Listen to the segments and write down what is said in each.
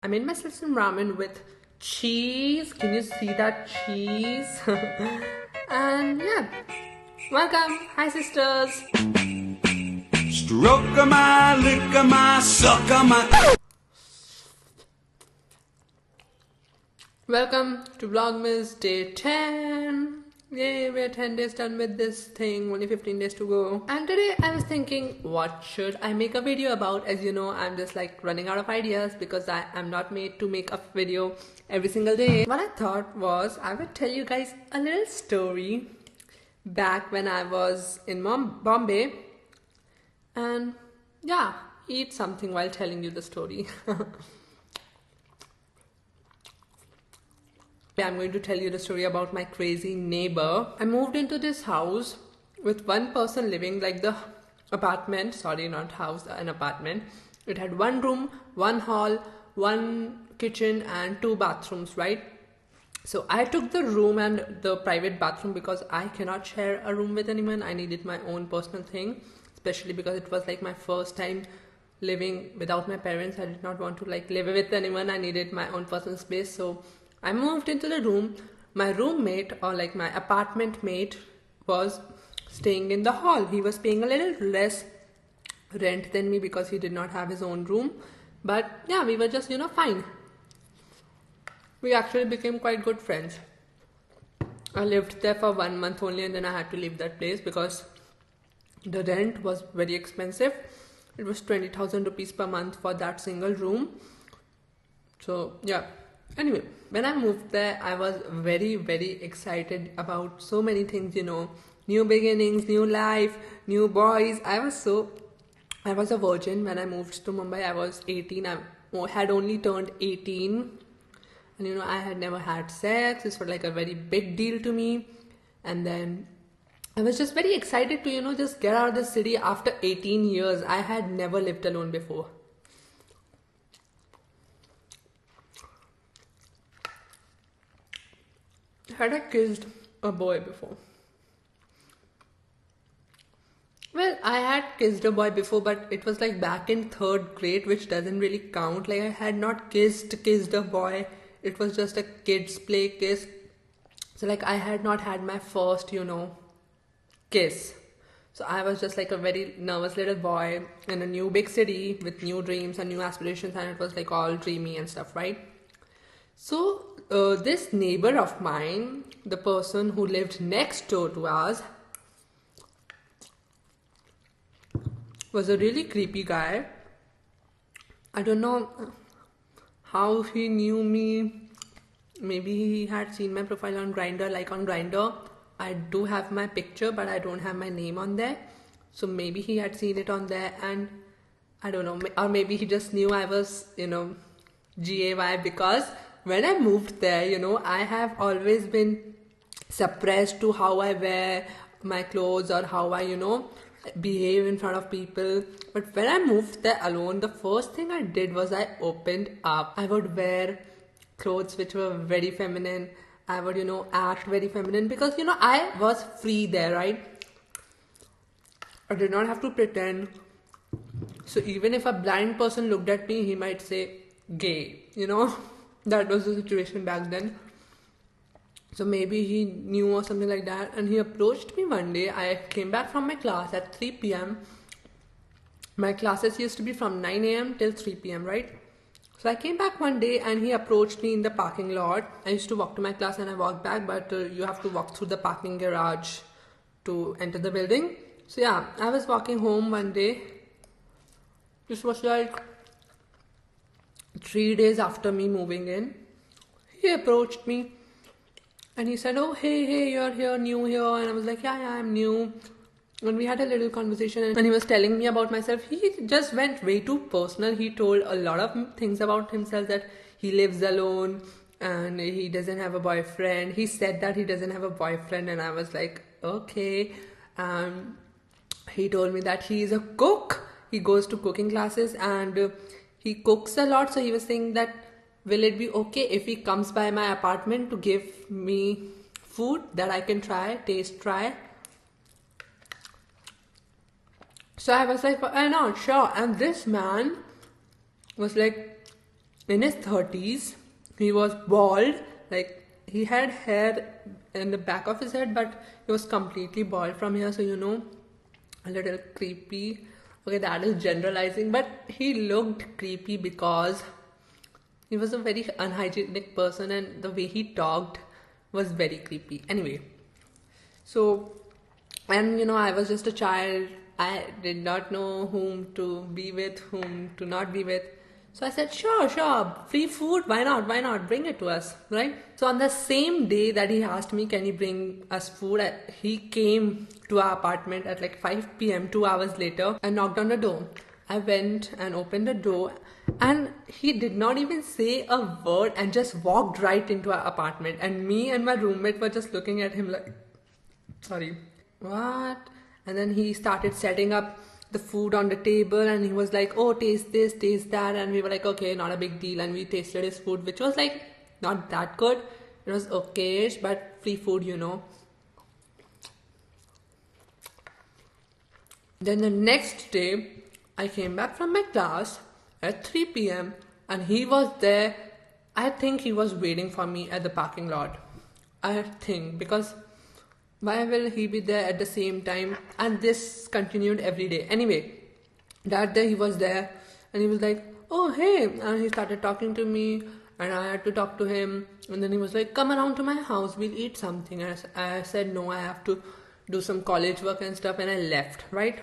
I made myself some ramen with cheese. Can you see that cheese? And yeah, welcome. Hi, sisters. Stroke my, lick my, suck my. Welcome to Vlogmas day 10. Yay, we're 10 days done with this thing, only 15 days to go. And today I was thinking, what should I make a video about? As you know, I'm just like running out of ideas because I am not made to make a video every single day. What I thought was I would tell you guys a little story back when I was in Bombay, and yeah, eat something while telling you the story. I'm going to tell you the story about my crazy neighbor. I moved into this house with one person living, like the apartment, sorry, not house, an apartment. It had one room, one hall, one kitchen and two bathrooms, right? So I took the room and the private bathroom because I cannot share a room with anyone. I needed my own personal thing, especially because it was like my first time living without my parents. I did not want to like live with anyone. I needed my own personal space. So I moved into the room. My roommate, or like my apartment mate, was staying in the hall. He was paying a little less rent than me because he did not have his own room. But yeah, we were just, fine. We actually became quite good friends. I lived there for 1 month only and then I had to leave that place because the rent was very expensive. It was 20,000 rupees per month for that single room. So yeah. Anyway, when I moved there, I was very, very excited about so many things, new beginnings, new life, new boys. I was a virgin when I moved to Mumbai. I was 18. I had only turned 18. And I had never had sex. This was like a very big deal to me. And then I was just very excited to, just get out of the city after 18 years. I had never lived alone before. Had I kissed a boy before? Well, I had kissed a boy before, but it was like back in 3rd grade, which doesn't really count. Like I had not kissed a boy. It was just a kid's play kiss. So like I had not had my first, kiss. So I was just like a very nervous little boy in a new big city with new dreams and new aspirations, and it was like all dreamy and stuff, right? So this neighbor of mine, the person who lived next door to us, was a really creepy guy. I don't know how he knew me. Maybe he had seen my profile on Grindr. Like on Grindr, I do have my picture, but I don't have my name on there. So maybe he had seen it on there, and I don't know, or maybe he just knew I was, GAY, because when I moved there, I have always been suppressed to how I wear my clothes or how I, behave in front of people. But when I moved there alone, the first thing I did was I opened up. I would wear clothes which were very feminine. I would, act very feminine because, I was free there, right? I did not have to pretend. So even if a blind person looked at me, he might say gay, That was the situation back then. So maybe he knew or something like that, and he approached me one day. I came back from my class at 3 p.m. My classes used to be from 9 a.m. till 3 p.m., right? So I came back one day and he approached me in the parking lot. I used to walk to my class and I walked back, but you have to walk through the parking garage to enter the building. So yeah, I was walking home one day. This was like 3 days after me moving in. He approached me and he said, "Oh, hey, you're here, new here." And I was like, yeah, I'm new. And we had a little conversation and he was telling me about myself. He just went way too personal. He told a lot of things about himself, that he lives alone and he doesn't have a boyfriend. He said that he doesn't have a boyfriend, and I was like, okay. He told me that he is a cook. He goes to cooking classes and he cooks a lot. So he was saying that, will it be okay if he comes by my apartment to give me food that I can try? So I was like, why not? Sure. And this man was like in his 30s. He was bald, like he had hair in the back of his head, but he was completely bald from here, so a little creepy. Okay, that is generalizing, but he looked creepy because he was a very unhygienic person and the way he talked was very creepy. Anyway, so, and I was just a child. I did not know whom to be with, whom to not be with. So I said, sure, free food, why not, bring it to us, right? So on the same day that he asked me, can he bring us food, he came to our apartment at like 5 p.m, 2 hours later, and knocked on the door. I went and opened the door, and he did not even say a word and just walked right into our apartment. And me and my roommate were just looking at him like, sorry, what? And then he started setting up the food on the table, and he was like, oh, taste this, taste that. And we were like, okay, not a big deal. And we tasted his food, which was like not that good. It was okayish, but free food. Then the next day, I came back from my class at 3 p.m. and he was there. I think he was waiting for me at the parking lot. I think, because why will he be there at the same time? And this continued every day. Anyway, that day he was there and he was like, oh, hey. And he started talking to me and I had to talk to him. And then he was like, come around to my house, we'll eat something. And I said, no, I have to do some college work and stuff. And I left, right?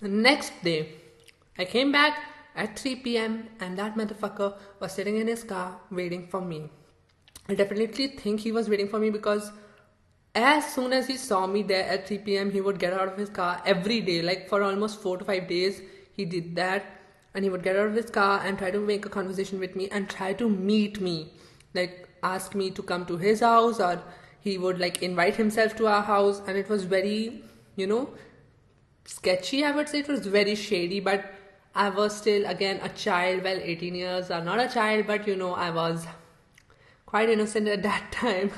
The next day, I came back at 3 p.m. and that motherfucker was sitting in his car waiting for me. I definitely think he was waiting for me because as soon as he saw me there at 3 p.m, he would get out of his car every day. Like for almost 4 to 5 days, he did that. And he would get out of his car and try to make a conversation with me and try to meet me. Like ask me to come to his house, or he would like invite himself to our house. And it was very, sketchy, I would say. It was very shady, but I was still, again, a child. Well, 18 years are not a child, but I was quite innocent at that time.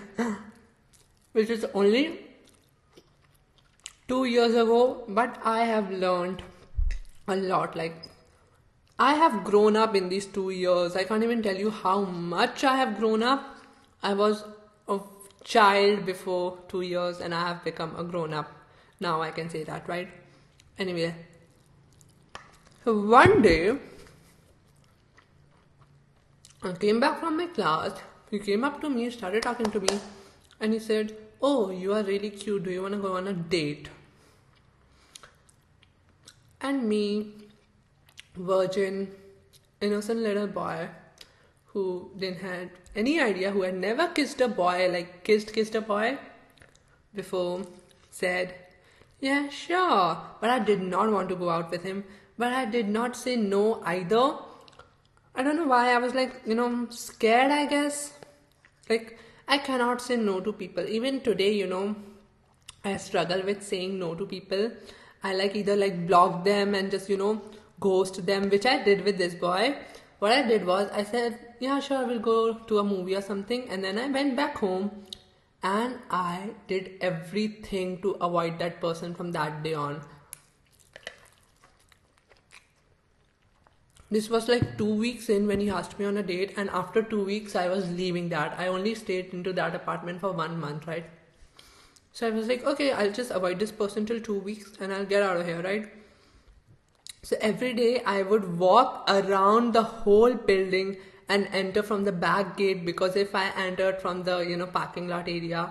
Which is only 2 years ago, but I have learned a lot. Like, I have grown up in these 2 years. I can't even tell you how much I have grown up. I was a child before 2 years and I have become a grown up. Now I can say that, right? Anyway, so one day, I came back from my class. He came up to me, started talking to me. And he said, oh, you are really cute. Do you want to go on a date? And me, virgin, innocent little boy who didn't have any idea, who had never kissed a boy, like kissed a boy before, said, yeah, sure. But I did not want to go out with him. But I did not say no either. I don't know why. I was like, scared, I guess. Like, I cannot say no to people. Even today, I struggle with saying no to people. I either block them and just, ghost them, which I did with this boy. What I did was I said, yeah, sure, we'll go to a movie or something. And then I went back home and I did everything to avoid that person from that day on. This was 2 weeks in when he asked me on a date, and after 2 weeks I was leaving that. I only stayed into that apartment for 1 month, right? So I was like, okay, I'll just avoid this person till 2 weeks and I'll get out of here, right? So every day I would walk around the whole building and enter from the back gate, because if I entered from the parking lot area,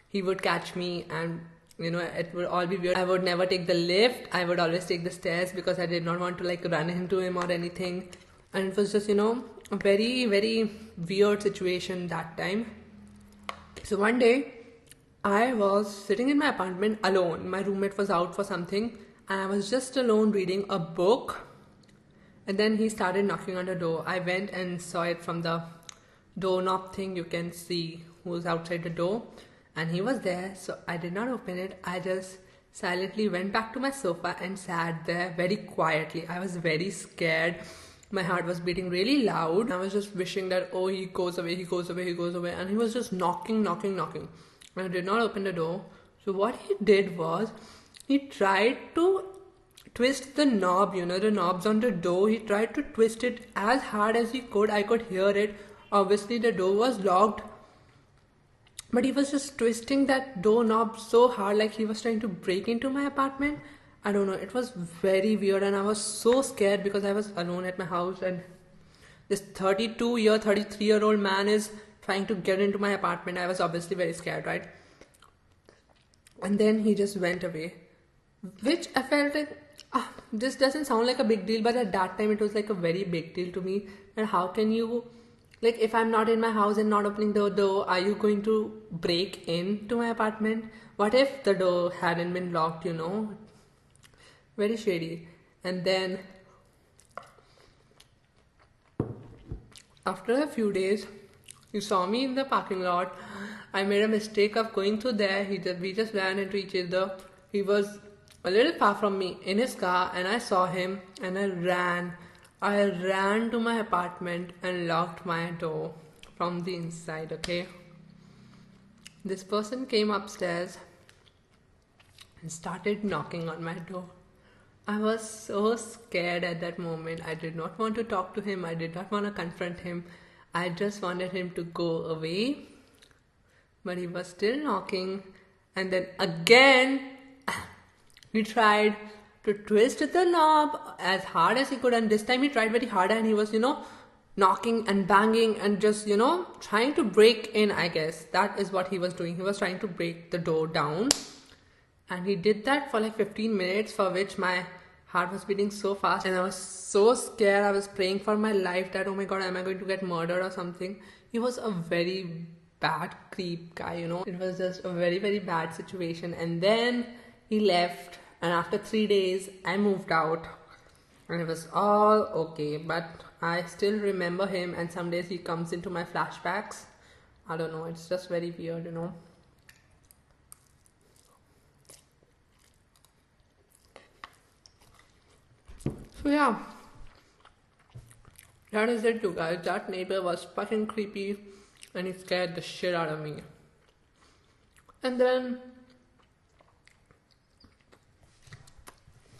he would catch me and it would all be weird. I would never take the lift. I would always take the stairs because I did not want to run into him or anything. And it was just, a very, very weird situation that time. So one day I was sitting in my apartment alone. My roommate was out for something and I was just alone reading a book. And then he started knocking on the door. I went and saw it from the doorknob thing. You can see who's outside the door. And he was there, so I did not open it. I just silently went back to my sofa and sat there very quietly. I was very scared. My heart was beating really loud. I was just wishing that, oh, he goes away. And he was just knocking. I did not open the door. So what he did was, he tried to twist the knob, you know, the knobs on the door. He tried to twist it as hard as he could. I could hear it. Obviously, the door was locked, but he was just twisting that doorknob so hard, like he was trying to break into my apartment. I don't know. It was very weird, and I was so scared because I was alone at my house, and this 33-year-old man is trying to get into my apartment. I was obviously very scared, right? And then he just went away, which I felt like, this doesn't sound like a big deal, but at that time it was like a very big deal to me. And how can you, like, if I'm not in my house and not opening the door, are you going to break into my apartment? What if the door hadn't been locked, you know? Very shady. And then after a few days, he saw me in the parking lot. I made a mistake of going through there. We just ran into each other. He was a little far from me in his car, and I saw him, and I ran. I ran to my apartment and locked my door from the inside, okay? This person came upstairs and started knocking on my door. I was so scared at that moment. I did not want to talk to him. I did not want to confront him. I just wanted him to go away. But he was still knocking. And then again, he tried to twist the knob as hard as he could. And this time he tried very hard, and he was, knocking and banging and just, trying to break in, I guess. That is what he was doing. He was trying to break the door down. And he did that for like 15 minutes, for which my heart was beating so fast. And I was so scared. I was praying for my life that, oh my God, am I going to get murdered or something? He was a very bad creep guy, It was just a very, very bad situation. And then he left. And after 3 days, I moved out. And it was all okay. But I still remember him. And some days he comes into my flashbacks. I don't know. It's just very weird, So yeah, that is it, you guys. That neighbor was fucking creepy, and he scared the shit out of me. And then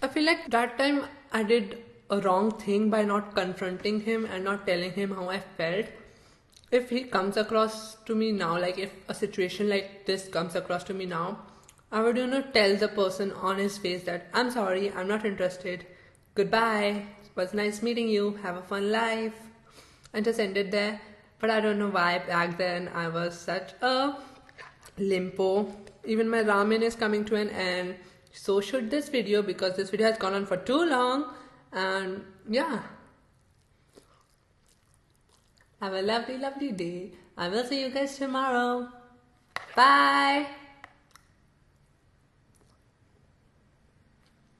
I feel like that time I did a wrong thing by not confronting him and not telling him how I felt. If he comes across to me now, like if a situation like this comes across to me now, I would tell the person on his face that I'm sorry, I'm not interested. Goodbye. It was nice meeting you. Have a fun life. And just end it there. But I don't know why back then I was such a limpo. Even my ramen is coming to an end. So should this video, because this video has gone on for too long. And yeah. Have a lovely, lovely day. I will see you guys tomorrow. Bye.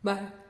Bye.